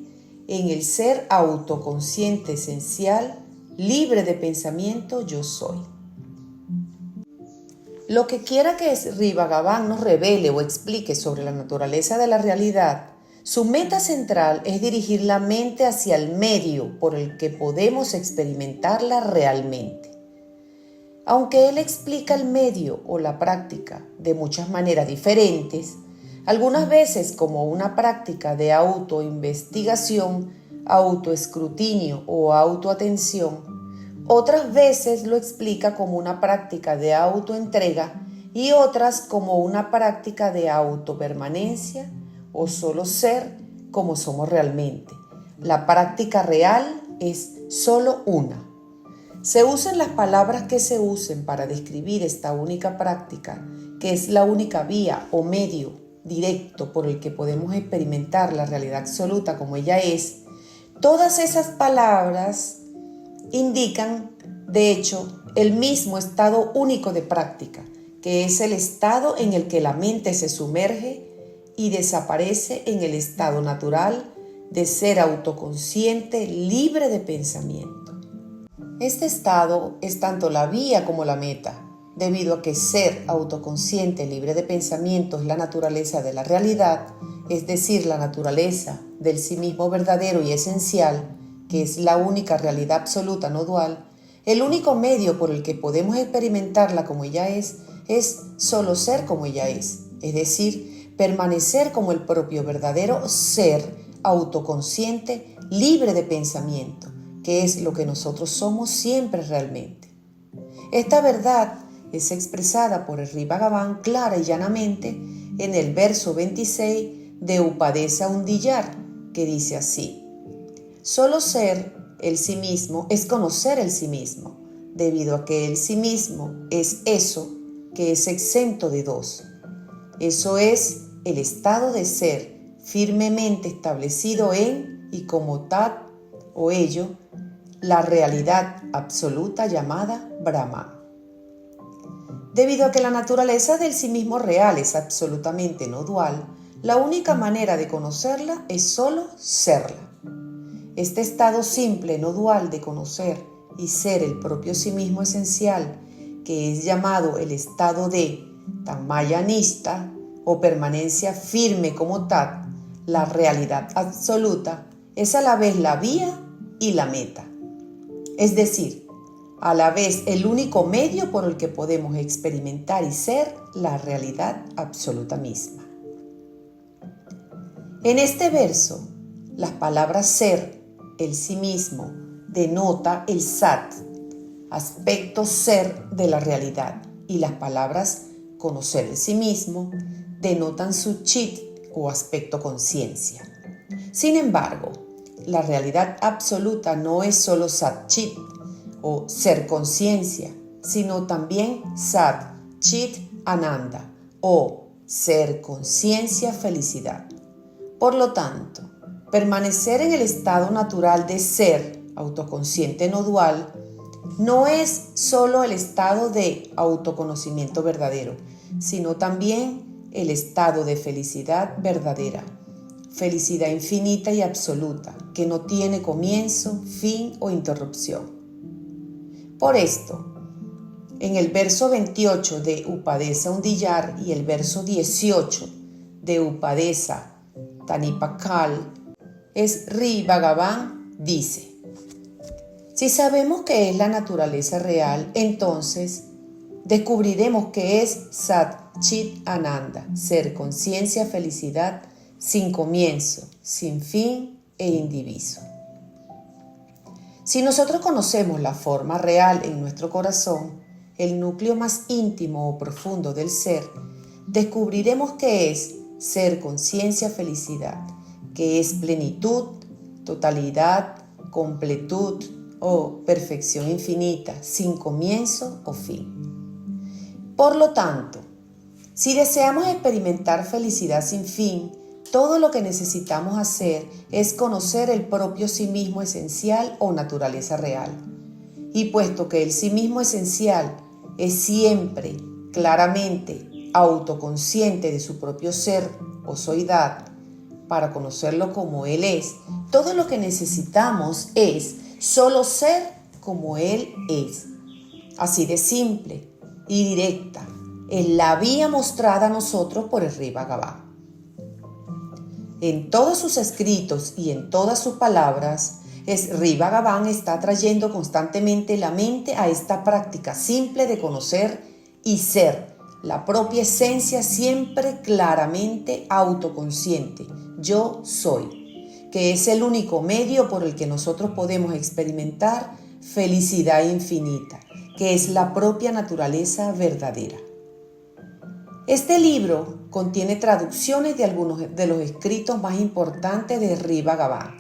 en el ser autoconsciente esencial, libre de pensamiento yo soy. Lo que quiera que Sri Bhagavan nos revele o explique sobre la naturaleza de la realidad, su meta central es dirigir la mente hacia el medio por el que podemos experimentarla realmente. Aunque él explica el medio o la práctica de muchas maneras diferentes, algunas veces como una práctica de autoinvestigación, autoescrutinio o autoatención, otras veces lo explica como una práctica de autoentrega y otras como una práctica de autopermanencia o solo ser como somos realmente. La práctica real es solo una. Se usen las palabras que se usen para describir esta única práctica, que es la única vía o medio directo por el que podemos experimentar la realidad absoluta como ella es. Todas esas palabras indican, de hecho, el mismo estado único de práctica, que es el estado en el que la mente se sumerge y desaparece en el estado natural de ser autoconsciente, libre de pensamiento. Este estado es tanto la vía como la meta, debido a que ser autoconsciente, libre de pensamiento es la naturaleza de la realidad, es decir, la naturaleza del sí mismo verdadero y esencial, que es la única realidad absoluta no dual. El único medio por el que podemos experimentarla como ella es solo ser como ella es decir, permanecer como el propio verdadero ser autoconsciente, libre de pensamiento, que es lo que nosotros somos siempre realmente. Esta verdad es expresada por Sri Bhagavan clara y llanamente en el verso 26 de Upadesa Undiyar, que dice así: solo ser el sí mismo es conocer el sí mismo, debido a que el sí mismo es eso que es exento de dos. Eso es el estado de ser firmemente establecido en y como tat o ello, la realidad absoluta llamada Brahman. Debido a que la naturaleza del sí mismo real es absolutamente no dual, la única manera de conocerla es solo serla. Este estado simple, no dual de conocer y ser el propio sí mismo esencial, que es llamado el estado de Tamayanista o permanencia firme como tat, la realidad absoluta, es a la vez la vía y la meta. Es decir, a la vez el único medio por el que podemos experimentar y ser la realidad absoluta misma. En este verso, las palabras ser, el sí mismo, denota el sat, aspecto ser de la realidad, y las palabras conocer el sí mismo denotan su chit o aspecto conciencia. Sin embargo, la realidad absoluta no es solo sat chit o ser conciencia, sino también sat chit ananda o ser conciencia felicidad. Por lo tanto, permanecer en el estado natural de ser autoconsciente no dual no es solo el estado de autoconocimiento verdadero, sino también el estado de felicidad verdadera, felicidad infinita y absoluta, que no tiene comienzo, fin o interrupción. Por esto, en el verso 28 de Upadesa Undiyar y el verso 18 de Upadesa Tanipakal, Sri Bhagavan dice: si sabemos qué es la naturaleza real, entonces descubriremos qué es Sat Chit Ananda, ser, conciencia, felicidad, sin comienzo, sin fin e indiviso. Si nosotros conocemos la forma real en nuestro corazón, el núcleo más íntimo o profundo del ser, descubriremos qué es ser, conciencia, felicidad, que es plenitud, totalidad, completud o perfección infinita, sin comienzo o fin. Por lo tanto, si deseamos experimentar felicidad sin fin, todo lo que necesitamos hacer es conocer el propio sí mismo esencial o naturaleza real. Y puesto que el sí mismo esencial es siempre, claramente, autoconsciente de su propio ser o soidad, para conocerlo como Él es, todo lo que necesitamos es solo ser como Él es. Así de simple y directa, es la vía mostrada a nosotros por Sri Bhagavan. En todos sus escritos y en todas sus palabras, Sri Bhagavan está trayendo constantemente la mente a esta práctica simple de conocer y ser la propia esencia siempre claramente autoconsciente. Yo soy, que es el único medio por el que nosotros podemos experimentar felicidad infinita, que es la propia naturaleza verdadera. Este libro contiene traducciones de algunos de los escritos más importantes de Sri Bhagavan,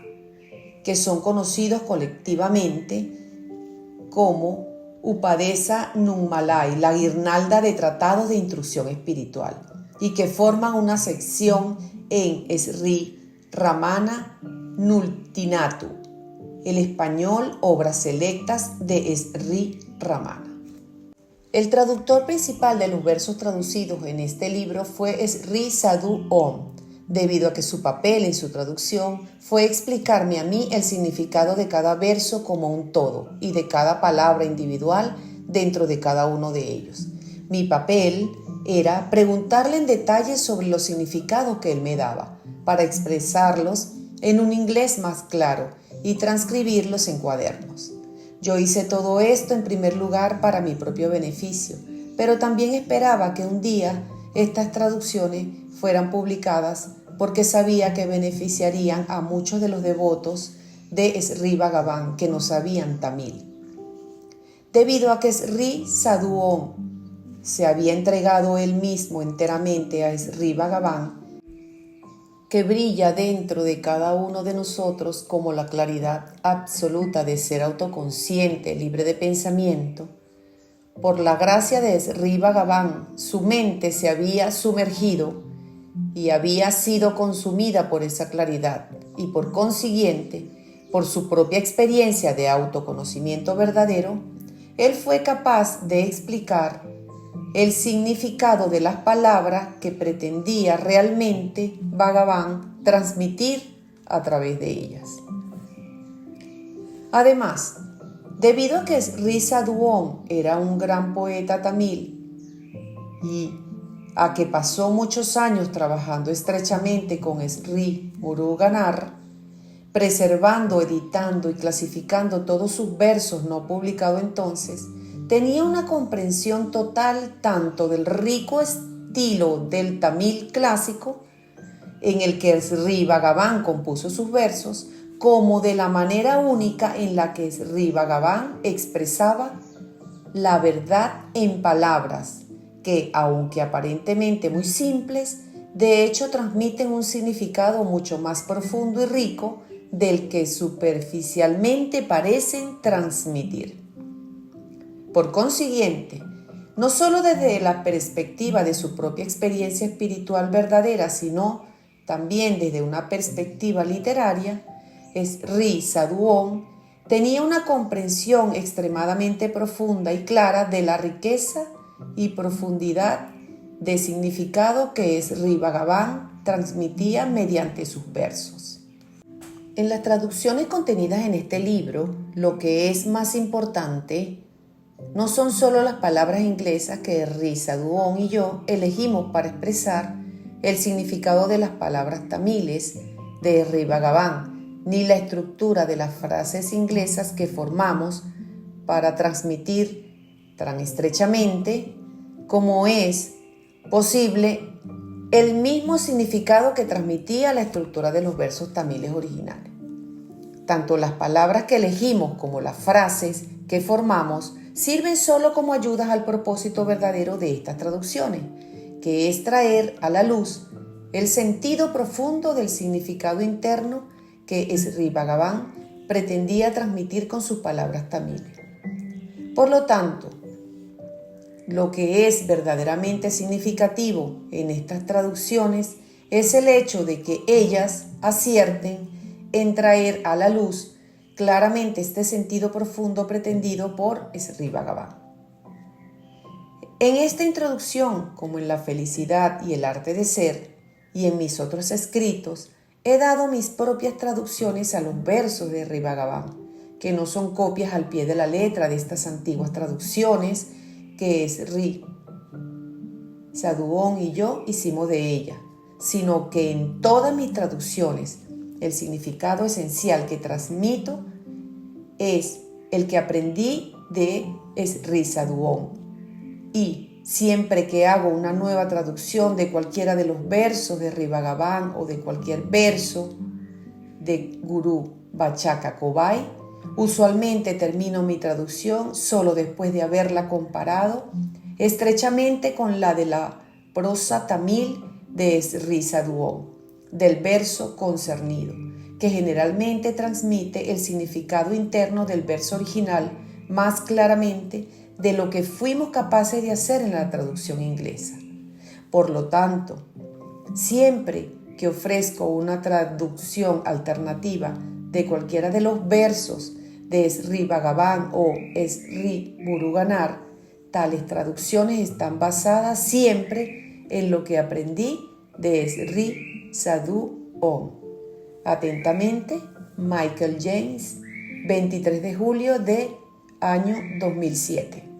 que son conocidos colectivamente como Upadesa Nunmalai, la guirnalda de tratados de instrucción espiritual, y que forman una sección en Sri Ramana Nultinatu, el español Obras Selectas de Sri Ramana. El traductor principal de los versos traducidos en este libro fue Sri Sadhu Om, debido a que su papel en su traducción fue explicarme a mí el significado de cada verso como un todo y de cada palabra individual dentro de cada uno de ellos. Mi papel era preguntarle en detalle sobre los significados que él me daba, para expresarlos en un inglés más claro y transcribirlos en cuadernos. Yo hice todo esto en primer lugar para mi propio beneficio, pero también esperaba que un día estas traducciones fueran publicadas porque sabía que beneficiarían a muchos de los devotos de Sri Bhagavan que no sabían tamil. Debido a que Sri Sadhu Om se había entregado él mismo enteramente a Sri Bhagavan, que brilla dentro de cada uno de nosotros como la claridad absoluta de ser autoconsciente, libre de pensamiento, por la gracia de Sri Bhagavan, su mente se había sumergido y había sido consumida por esa claridad y por consiguiente, por su propia experiencia de autoconocimiento verdadero, él fue capaz de explicar el significado de las palabras que pretendía realmente Bhagavan transmitir a través de ellas. Además, debido a que Sri Sadhu Om era un gran poeta tamil y a que pasó muchos años trabajando estrechamente con Sri Muruganar, preservando, editando y clasificando todos sus versos no publicados entonces, tenía una comprensión total tanto del rico estilo del tamil clásico, en el que Sri Bhagavan compuso sus versos, como de la manera única en la que Sri Bhagavan expresaba la verdad en palabras que, aunque aparentemente muy simples, de hecho transmiten un significado mucho más profundo y rico del que superficialmente parecen transmitir. Por consiguiente, no solo desde la perspectiva de su propia experiencia espiritual verdadera, sino también desde una perspectiva literaria, Sri Sadhu Om tenía una comprensión extremadamente profunda y clara de la riqueza y profundidad de significado que Sri Bhagavan transmitía mediante sus versos. En las traducciones contenidas en este libro, lo que es más importante no son solo las palabras inglesas que Sri Sadhu Om y yo elegimos para expresar el significado de las palabras tamiles de Sri Bhagavan, ni la estructura de las frases inglesas que formamos para transmitir tan estrechamente como es posible el mismo significado que transmitía la estructura de los versos tamiles originales. Tanto las palabras que elegimos como las frases que formamos sirven solo como ayudas al propósito verdadero de estas traducciones, que es traer a la luz el sentido profundo del significado interno que Sri Bhagavan pretendía transmitir con sus palabras tamiles. Por lo tanto, lo que es verdaderamente significativo en estas traducciones es el hecho de que ellas acierten en traer a la luz claramente este sentido profundo pretendido por Sri Bhagavan. En esta introducción, como en La felicidad y el arte de ser, y en mis otros escritos, he dado mis propias traducciones a los versos de Sri Bhagavan, que no son copias al pie de la letra de estas antiguas traducciones que Sri Sadhuon y yo hicimos de ella, sino que en todas mis traducciones el significado esencial que transmito es el que aprendí de Sri Sadhuon. Y siempre que hago una nueva traducción de cualquiera de los versos de Sri Bhagavan o de cualquier verso de Guru Vachaka Kobai, usualmente termino mi traducción solo después de haberla comparado estrechamente con la de la prosa tamil de Sri Sadhuon, del verso concernido, que generalmente transmite el significado interno del verso original más claramente de lo que fuimos capaces de hacer en la traducción inglesa. Por lo tanto, siempre que ofrezco una traducción alternativa de cualquiera de los versos de Sri Bhagavan o Sri Muruganar, tales traducciones están basadas siempre en lo que aprendí de Sri Sadhuon. Atentamente, Michael James, 23 de julio de año 2007.